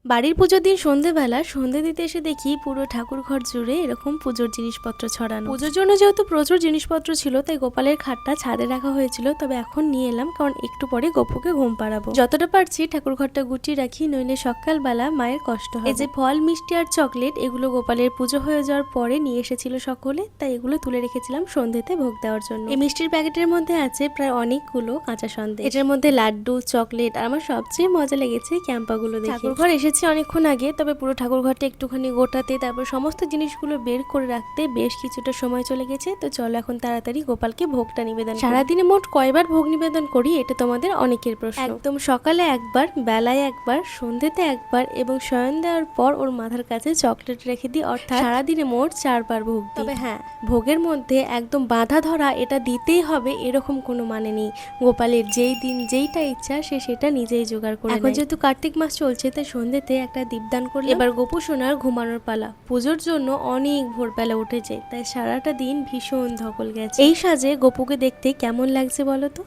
বাড়ির পুজোর দিন সন্ধেবেলা সন্ধে দিতে এসে দেখি পুরো ঠাকুর ঘর জুড়ে এরকম পুজোর জিনিসপত্র ছড়ানো। পুজোর জন্য যেহেতু প্রচুর জিনিসপত্র ছিল তাই গোপালের খাটটা ছাদে রাখা হয়েছিল, তবে এখন নিয়ে এলাম কারণ একটু পরে গপুকে ঘুম পাড়াবো। যতটা পারছি ঠাকুর ঘরটা গুটিয়ে রাখি, নইলে সকালবেলা মায়ের কষ্ট হয়। এই যে ফল মিষ্টি আর চকলেট এগুলো গোপালের পুজো হয়ে যাওয়ার পরে নিয়ে এসেছিল সকলে, তাই এগুলো তুলে রেখেছিলাম সন্ধেতে ভোগ দেওয়ার জন্য। এই মিষ্টির প্যাকেটের মধ্যে আছে প্রায় অনেকগুলো কাঁচা সন্দেশ, এটার মধ্যে লাড্ডু, চকলেট আর আমার সবচেয়ে মজা লেগেছে ক্যাম্পাগুলো দেখে। ঠাকুর ঘর এসেছি অনেকক্ষণ আগে, তবে পুরো ঠাকুর ঘরটা একটুখানি গোটাতে তারপর সমস্ত জিনিসগুলো বের করে রাখতে বেশ কিছুটা সময় চলে গেছে। তো চলো এখন তাড়াতাড়ি গোপালকে ভোগটা নিবেদন। সারাদিনে মোট কয়বার ভোগ নিবেদন করি এটা তোমাদের অনেকের প্রশ্ন। একদম সকালে একবার, বেলায় একবার, সন্ধ্যেতে একবার এবং শয়ন দেওয়ার পর ওর মাথার কাছে চকলেট রেখে দিই, অর্থাৎ সারাদিনে মোট 4বার ভোগ। তবে হ্যাঁ, ভোগের মধ্যে একদম বাধা ধরা এটা দিতেই হবে এরকম কোনো মানে নেই। গোপালের যেই দিন যেইটা ইচ্ছা সে সেটা নিজেই জোগাড় করে। এখন যেহেতু কার্তিক মাস চলছে তাই সন্ধ্যেতে একটা দীপদান করলাম। এবার গোপু সোনার ঘুমানোর পালা। পুজোর জন্য অনেক ভোরবেলা উঠেছে তাই সারাটা দিন ভীষণ ধকল গেছে। এই সাজে গোপুকে দেখতে কেমন লাগছে বলো তো?